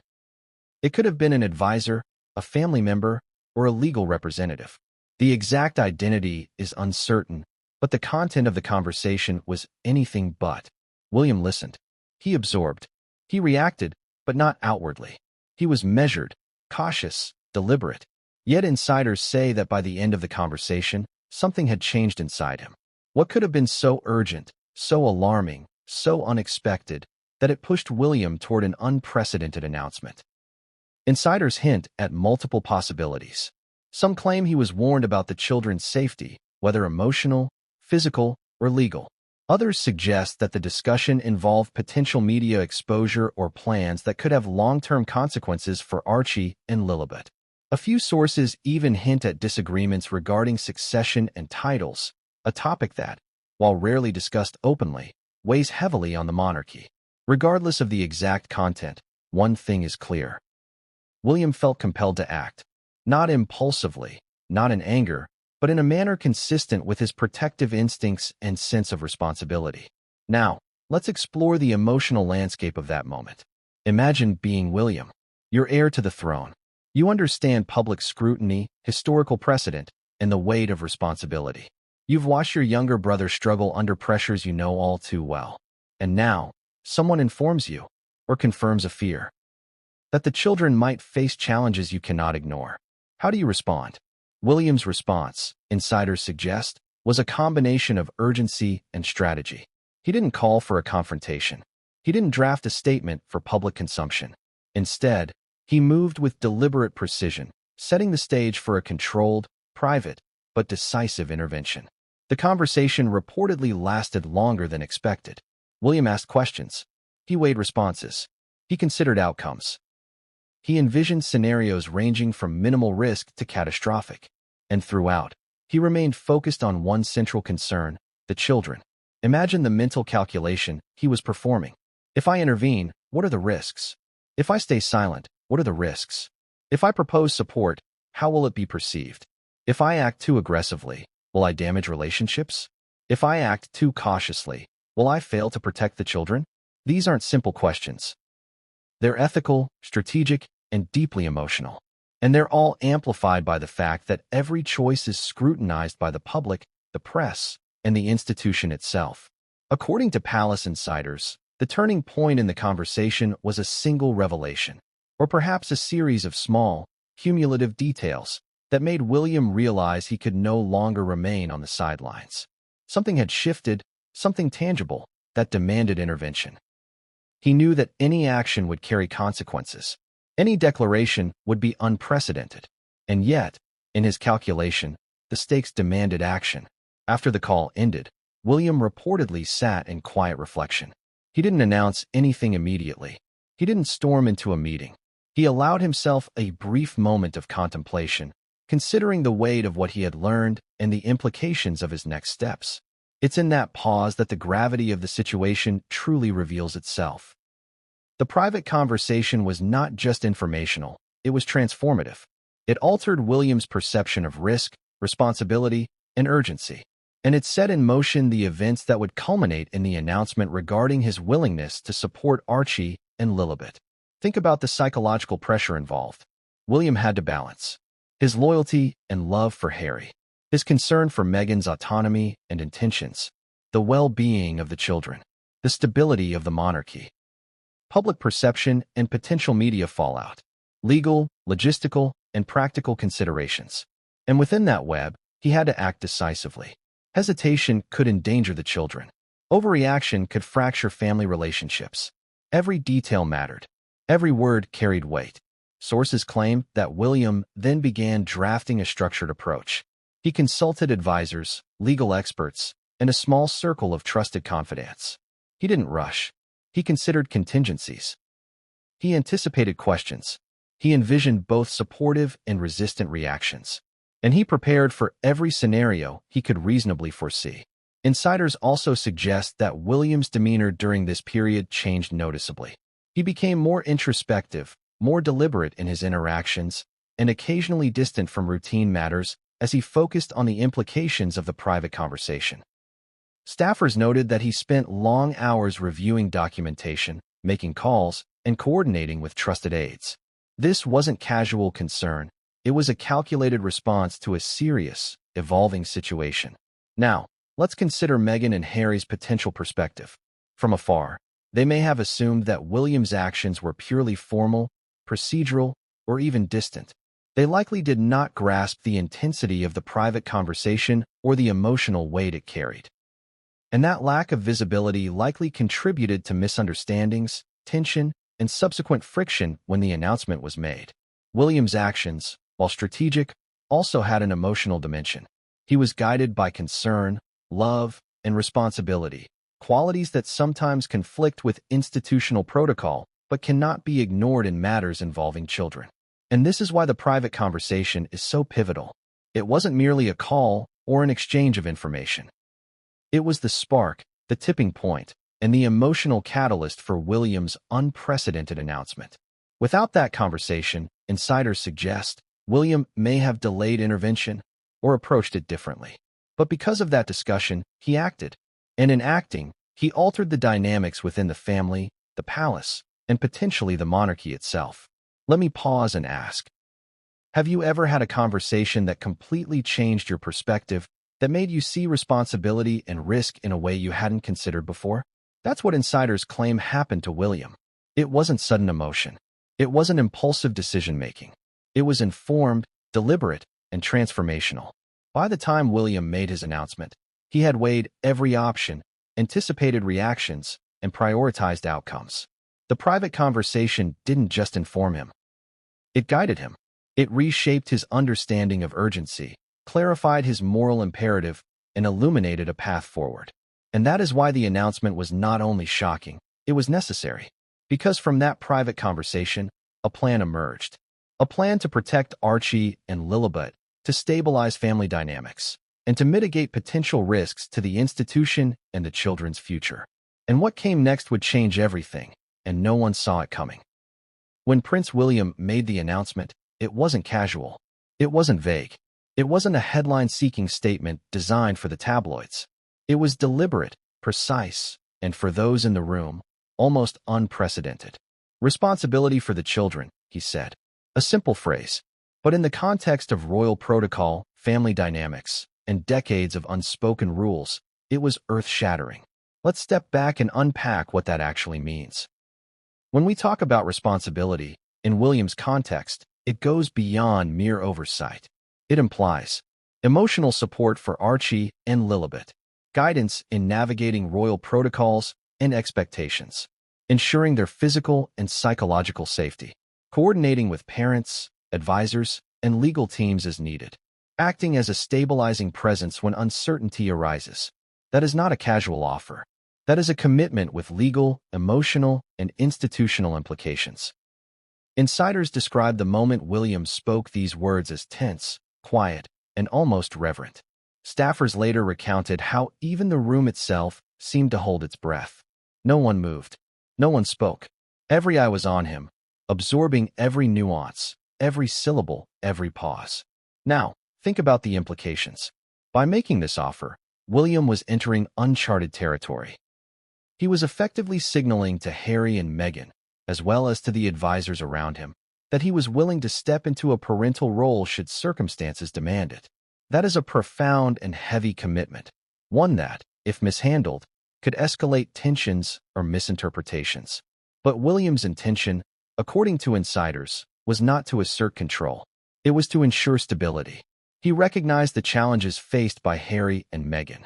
It could have been an advisor, a family member, or a legal representative. The exact identity is uncertain, but the content of the conversation was anything but. William listened. He absorbed. He reacted, but not outwardly. He was measured, cautious, deliberate. Yet insiders say that by the end of the conversation, something had changed inside him. What could have been so urgent, so alarming, so unexpected, that it pushed William toward an unprecedented announcement? Insiders hint at multiple possibilities. Some claim he was warned about the children's safety, whether emotional, physical, or legal. Others suggest that the discussion involved potential media exposure or plans that could have long-term consequences for Archie and Lilibet. A few sources even hint at disagreements regarding succession and titles, a topic that, while rarely discussed openly, weighs heavily on the monarchy. Regardless of the exact content, one thing is clear. William felt compelled to act, not impulsively, not in anger, but in a manner consistent with his protective instincts and sense of responsibility. Now, let's explore the emotional landscape of that moment. Imagine being William, your heir to the throne. You understand public scrutiny, historical precedent, and the weight of responsibility. You've watched your younger brother struggle under pressures you know all too well. And now, someone informs you, or confirms a fear, that the children might face challenges you cannot ignore. How do you respond? William's response, insiders suggest, was a combination of urgency and strategy. He didn't call for a confrontation. He didn't draft a statement for public consumption. Instead, he moved with deliberate precision, setting the stage for a controlled, private, but decisive intervention. The conversation reportedly lasted longer than expected. William asked questions. He weighed responses. He considered outcomes. He envisioned scenarios ranging from minimal risk to catastrophic. And throughout, he remained focused on one central concern, the children. Imagine the mental calculation he was performing. If I intervene, what are the risks? If I stay silent, what are the risks? If I propose support, how will it be perceived? If I act too aggressively, will I damage relationships? If I act too cautiously, will I fail to protect the children? These aren't simple questions. They're ethical, strategic, and deeply emotional. And they're all amplified by the fact that every choice is scrutinized by the public, the press, and the institution itself. According to palace insiders, the turning point in the conversation was a single revelation, or perhaps a series of small, cumulative details that made William realize he could no longer remain on the sidelines. Something had shifted, something tangible, that demanded intervention. He knew that any action would carry consequences. Any declaration would be unprecedented. And yet, in his calculation, the stakes demanded action. After the call ended, William reportedly sat in quiet reflection. He didn't announce anything immediately. He didn't storm into a meeting. He allowed himself a brief moment of contemplation, considering the weight of what he had learned and the implications of his next steps. It's in that pause that the gravity of the situation truly reveals itself. The private conversation was not just informational, it was transformative. It altered William's perception of risk, responsibility, and urgency. And it set in motion the events that would culminate in the announcement regarding his willingness to support Archie and Lilibet. Think about the psychological pressure involved. William had to balance his loyalty and love for Harry, his concern for Meghan's autonomy and intentions, the well-being of the children, the stability of the monarchy, public perception and potential media fallout, legal, logistical, and practical considerations. And within that web, he had to act decisively. Hesitation could endanger the children. Overreaction could fracture family relationships. Every detail mattered. Every word carried weight. Sources claim that William then began drafting a structured approach. He consulted advisors, legal experts, and a small circle of trusted confidants. He didn't rush. He considered contingencies. He anticipated questions. He envisioned both supportive and resistant reactions. And he prepared for every scenario he could reasonably foresee. Insiders also suggest that William's demeanor during this period changed noticeably. He became more introspective, more deliberate in his interactions, and occasionally distant from routine matters as he focused on the implications of the private conversation. Staffers noted that he spent long hours reviewing documentation, making calls, and coordinating with trusted aides. This wasn't casual concern. It was a calculated response to a serious, evolving situation. Now, let's consider Meghan and Harry's potential perspective. From afar, they may have assumed that William's actions were purely formal, procedural, or even distant. They likely did not grasp the intensity of the private conversation or the emotional weight it carried. And that lack of visibility likely contributed to misunderstandings, tension, and subsequent friction when the announcement was made. William's actions, while strategic, also had an emotional dimension. He was guided by concern, love, and responsibility, qualities that sometimes conflict with institutional protocol but cannot be ignored in matters involving children. And this is why the private conversation is so pivotal. It wasn't merely a call or an exchange of information. It was the spark, the tipping point, and the emotional catalyst for William's unprecedented announcement. Without that conversation, insiders suggest William may have delayed intervention or approached it differently. But because of that discussion, he acted. And in acting, he altered the dynamics within the family, the palace, and potentially the monarchy itself. Let me pause and ask, have you ever had a conversation that completely changed your perspective, that made you see responsibility and risk in a way you hadn't considered before? That's what insiders claim happened to William. It wasn't sudden emotion. It wasn't impulsive decision-making. It was informed, deliberate, and transformational. By the time William made his announcement, he had weighed every option, anticipated reactions, and prioritized outcomes. The private conversation didn't just inform him. It guided him. It reshaped his understanding of urgency, clarified his moral imperative, and illuminated a path forward. And that is why the announcement was not only shocking, it was necessary. Because from that private conversation, a plan emerged. A plan to protect Archie and Lilibet, to stabilize family dynamics, and to mitigate potential risks to the institution and the children's future. And what came next would change everything, and no one saw it coming. When Prince William made the announcement, it wasn't casual. It wasn't vague. It wasn't a headline-seeking statement designed for the tabloids. It was deliberate, precise, and for those in the room, almost unprecedented. Responsibility for the children, he said. A simple phrase, but in the context of royal protocol, family dynamics, and decades of unspoken rules, it was earth-shattering. Let's step back and unpack what that actually means. When we talk about responsibility, in William's context, it goes beyond mere oversight. It implies emotional support for Archie and Lilibet, guidance in navigating royal protocols and expectations, ensuring their physical and psychological safety, coordinating with parents, advisors, and legal teams as needed, acting as a stabilizing presence when uncertainty arises. That is not a casual offer. That is a commitment with legal, emotional, and institutional implications. Insiders describe the moment William spoke these words as tense, quiet, and almost reverent. Staffers later recounted how even the room itself seemed to hold its breath. No one moved. No one spoke. Every eye was on him, absorbing every nuance, every syllable, every pause. Now, think about the implications. By making this offer, William was entering uncharted territory. He was effectively signaling to Harry and Meghan, as well as to the advisors around him, that he was willing to step into a parental role should circumstances demand it. That is a profound and heavy commitment, one that, if mishandled, could escalate tensions or misinterpretations. But William's intention, according to insiders, was not to assert control. It was to ensure stability. He recognized the challenges faced by Harry and Meghan.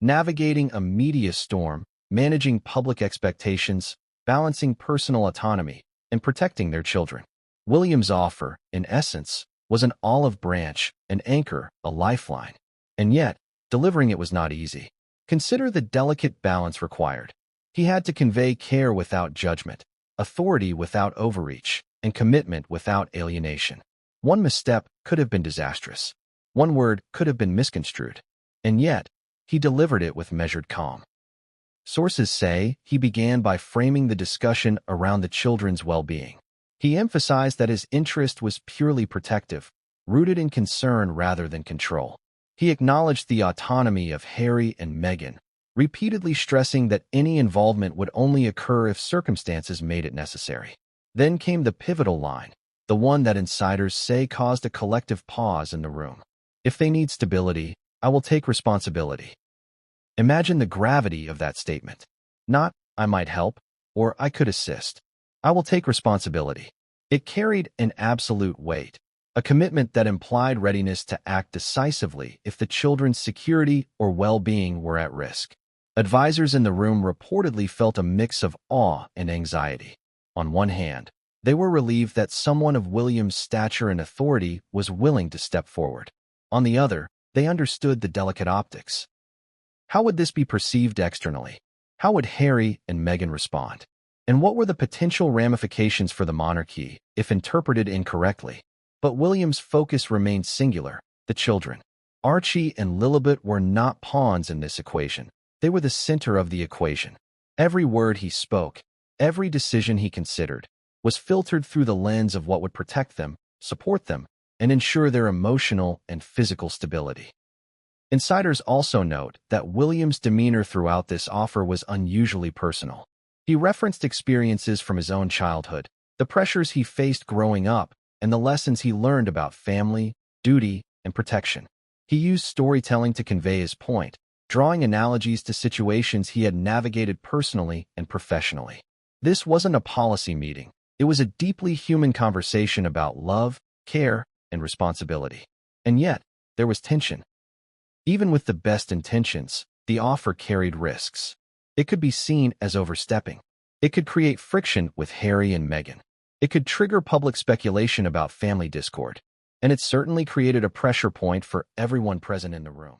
Navigating a media storm, managing public expectations, balancing personal autonomy, and protecting their children. William's offer, in essence, was an olive branch, an anchor, a lifeline. And yet, delivering it was not easy. Consider the delicate balance required. He had to convey care without judgment, authority without overreach, and commitment without alienation. One misstep could have been disastrous. One word could have been misconstrued. And yet, he delivered it with measured calm. Sources say he began by framing the discussion around the children's well-being. He emphasized that his interest was purely protective, rooted in concern rather than control. He acknowledged the autonomy of Harry and Meghan, repeatedly stressing that any involvement would only occur if circumstances made it necessary. Then came the pivotal line, the one that insiders say caused a collective pause in the room. If they need stability, I will take responsibility. Imagine the gravity of that statement. Not, I might help, or I could assist. I will take responsibility. It carried an absolute weight. a commitment that implied readiness to act decisively if the children's security or well-being were at risk. Advisors in the room reportedly felt a mix of awe and anxiety. On one hand, they were relieved that someone of William's stature and authority was willing to step forward. On the other, they understood the delicate optics. How would this be perceived externally? How would Harry and Meghan respond? And what were the potential ramifications for the monarchy if interpreted incorrectly? But William's focus remained singular: the children. Archie and Lilibet were not pawns in this equation. They were the center of the equation. Every word he spoke, every decision he considered, was filtered through the lens of what would protect them, support them, and ensure their emotional and physical stability. Insiders also note that William's demeanor throughout this offer was unusually personal. He referenced experiences from his own childhood, the pressures he faced growing up, and the lessons he learned about family, duty, and protection. He used storytelling to convey his point, drawing analogies to situations he had navigated personally and professionally. This wasn't a policy meeting. It was a deeply human conversation about love, care, and responsibility. And yet, there was tension. Even with the best intentions, the offer carried risks. It could be seen as overstepping. It could create friction with Harry and Meghan. It could trigger public speculation about family discord. And it certainly created a pressure point for everyone present in the room.